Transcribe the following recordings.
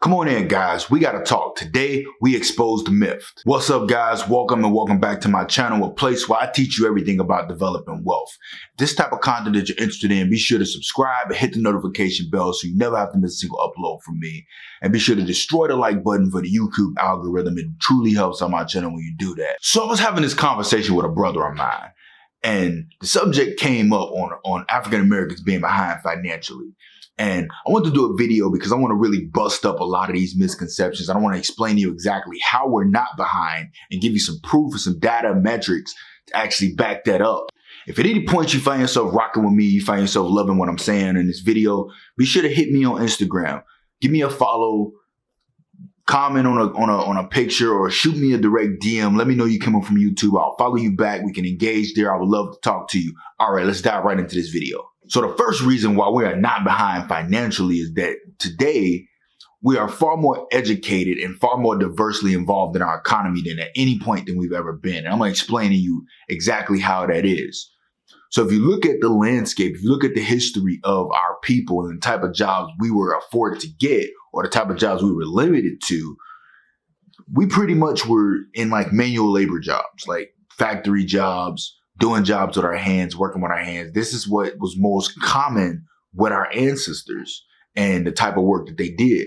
Come on in, guys. We got to talk. Today, we expose the myth. What's up, guys? Welcome back to my channel, a place where I teach you everything about developing wealth. This type of content that you're interested in, be sure to subscribe and hit the notification bell so you never have to miss a single upload from me. And be sure to destroy the like button for the YouTube algorithm. It truly helps on my channel when you do that. So I was having this conversation with a brother of mine, and the subject came up on African Americans being behind financially. And I want to do a video because I want to really bust up a lot of these misconceptions. I want to explain to you exactly how we're not behind and give you some proof and some data and metrics to actually back that up. If at any point you find yourself rocking with me, you find yourself loving what I'm saying in this video, be sure to hit me on Instagram. Give me a follow, comment on a picture, or shoot me a direct DM. Let me know you coming from YouTube. I'll follow you back. We can engage there. I would love to talk to you. All right, let's dive right into this video. So the first reason why we are not behind financially is that today we are far more educated and far more diversely involved in our economy than at any point than we've ever been. And I'm going to explain to you exactly how that is. So if you look at the landscape, if you look at the history of our people and the type of jobs we were afforded to get or the type of jobs we were limited to, we pretty much were in like manual labor jobs, like factory jobs, doing jobs with our hands, working with our hands. This is what was most common with our ancestors and the type of work that they did.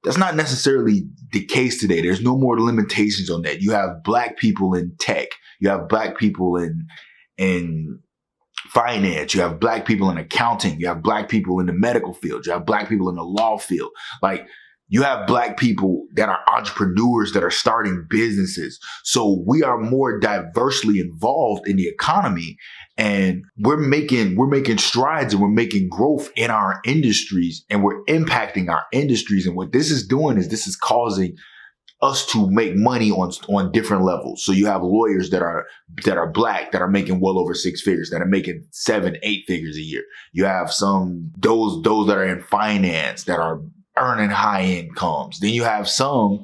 That's not necessarily the case today. There's no more limitations on that. You have Black people in tech. You have Black people in finance. You have Black people in accounting. You have Black people in the medical field. You have Black people in the law field. Like, you have Black people that are entrepreneurs that are starting businesses. So we are more diversely involved in the economy, and we're making strides and we're making growth in our industries, and we're impacting our industries. And what this is doing is this is causing us to make money on different levels. So you have lawyers that are Black that are making well over 6 figures, that are making 7, 8 figures a year. You have those that are in finance that are earning high incomes. Then you have some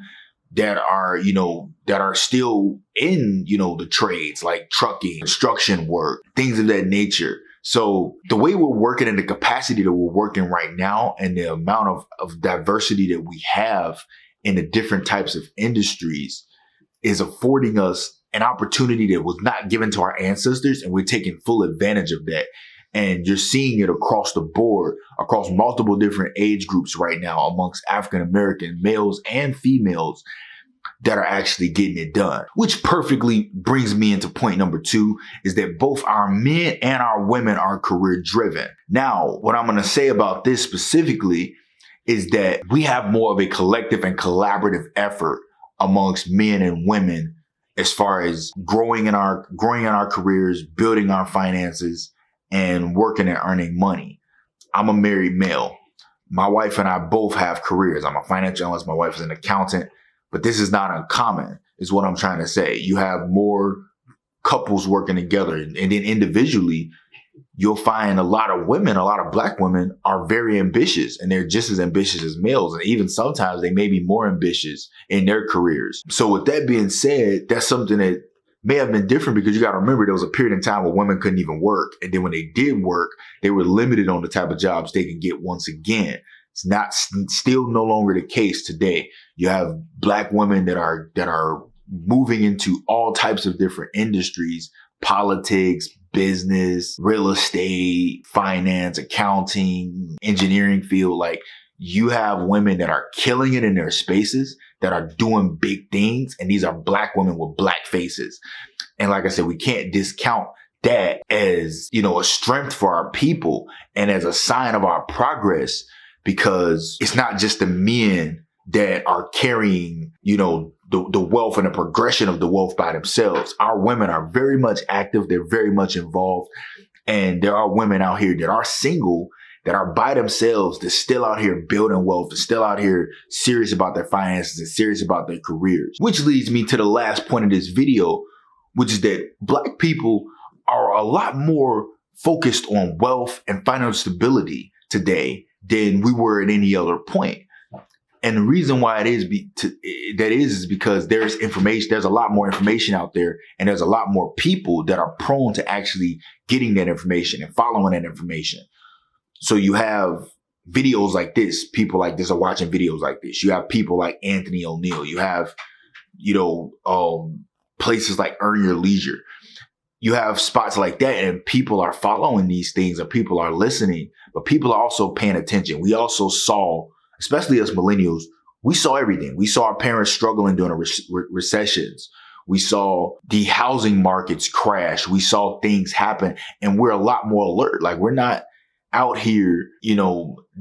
that are still in, the trades like trucking, construction work, things of that nature. So the way we're working and the capacity that we're working right now and the amount of diversity that we have in the different types of industries is affording us an opportunity that was not given to our ancestors, and we're taking full advantage of that. And you're seeing it across the board, across multiple different age groups right now amongst African American males and females that are actually getting it done. Which perfectly brings me into point number 2, is that both our men and our women are career driven. Now, what I'm going to say about this specifically is that we have more of a collective and collaborative effort amongst men and women as far as growing in our careers, building our finances, and working and earning money. I'm a married male. My wife and I both have careers. I'm a financial analyst. My wife is an accountant. But this is not uncommon, is what I'm trying to say. You have more couples working together. And then individually, you'll find a lot of Black women are very ambitious, and they're just as ambitious as males. And even sometimes they may be more ambitious in their careers. So with that being said, that's something that may have been different, because you got to remember there was a period in time where women couldn't even work. And then when they did work, they were limited on the type of jobs they could get once again. It's still no longer the case today. You have Black women that are moving into all types of different industries: politics, business, real estate, finance, accounting, engineering field. Like, you have women that are killing it in their spaces, that are doing big things. And these are Black women with Black faces. And like I said, we can't discount that as, a strength for our people and as a sign of our progress, because it's not just the men that are carrying, the wealth and the progression of the wealth by themselves. Our women are very much active. They're very much involved. And there are women out here that are single, that are by themselves, that's still out here building wealth, that's still out here serious about their finances and serious about their careers. Which leads me to the last point of this video, which is that Black people are a lot more focused on wealth and financial stability today than we were at any other point. And the reason why it is because there's information, there's a lot more information out there, and there's a lot more people that are prone to actually getting that information and following that information. So you have videos like this, people like this are watching videos like this. You have people like Anthony O'Neill. You have, places like Earn Your Leisure. You have spots like that, and people are following these things, and people are listening, but people are also paying attention. We also saw, especially as millennials, we saw everything. We saw our parents struggling during recessions. We saw the housing markets crash. We saw things happen, and we're a lot more alert. Like, we're not out here,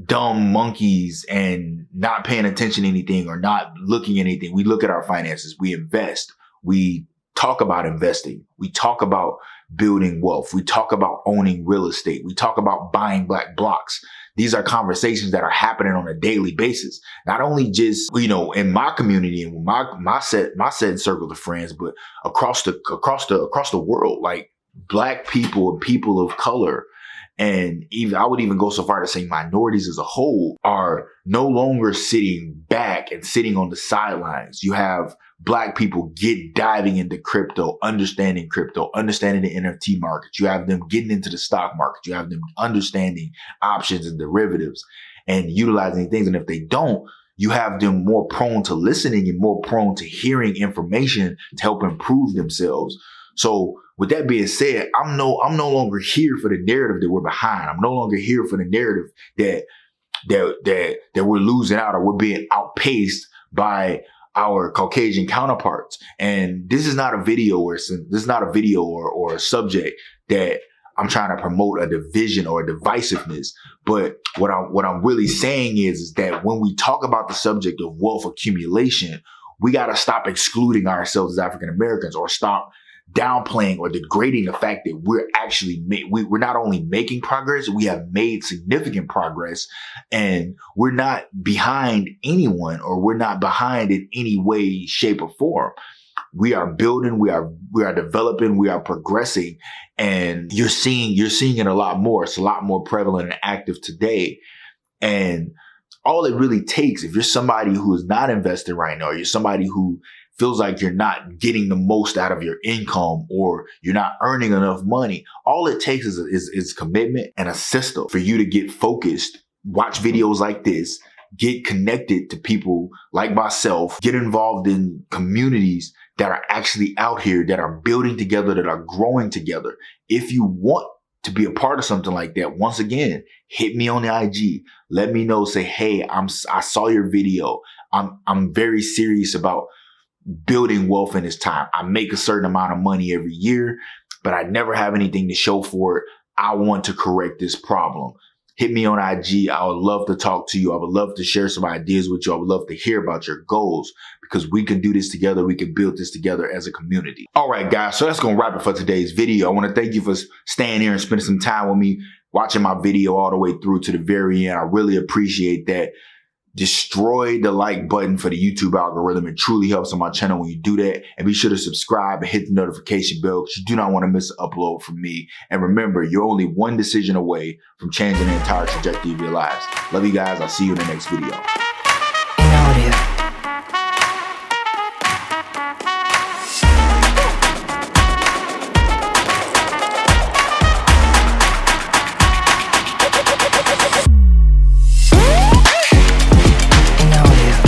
dumb monkeys and not paying attention to anything or not looking at anything. We look at our finances. We invest. We talk about investing. We talk about building wealth. We talk about owning real estate. We talk about buying black blocks. These are conversations that are happening on a daily basis. Not only just, in my community and my set circle of friends, but across the world, like black people and people of color. And even, I would even go so far to say minorities as a whole are no longer sitting back and sitting on the sidelines. You have black people diving into crypto, understanding the NFT market. You have them getting into the stock market. You have them understanding options and derivatives and utilizing things. And if they don't, you have them more prone to listening and more prone to hearing information to help improve themselves. So with that being said, I'm no longer here for the narrative that we're behind. I'm no longer here for the narrative that we're losing out or we're being outpaced by our Caucasian counterparts. And this is not a video or a subject that I'm trying to promote a division or a divisiveness. But what I'm really saying is that when we talk about the subject of wealth accumulation, we got to stop excluding ourselves as African Americans or stop downplaying or degrading the fact that we're not only making progress, we have made significant progress, and we're not behind anyone, or we're not behind in any way, shape, or form. We are building, we are developing, we are progressing, and you're seeing it a lot more. It's a lot more prevalent and active today. And all it really takes, if you're somebody who is not investing right now, or you're somebody who feels like you're not getting the most out of your income or you're not earning enough money, all it takes is commitment and a system for you to get focused, watch videos like this, get connected to people like myself, get involved in communities that are actually out here, that are building together, that are growing together. If you want to be a part of something like that, once again, hit me on the IG. Let me know, say, hey, I saw your video. I'm very serious about building wealth in this time. I make a certain amount of money every year, but I never have anything to show for it. I want to correct this problem. Hit me on IG. I would love to talk to you. I would love to share some ideas with you. I would love to hear about your goals, because we can do this together. We can build this together as a community. All right, guys. So that's going to wrap it for today's video. I want to thank you for staying here and spending some time with me, watching my video all the way through to the very end. I really appreciate that. Destroy the like button for the YouTube algorithm. It truly helps on my channel when you do that. And be sure to subscribe and hit the notification bell, because you do not want to miss an upload from me. And remember, you're only one decision away from changing the entire trajectory of your lives. Love you guys. I'll see you in the next video.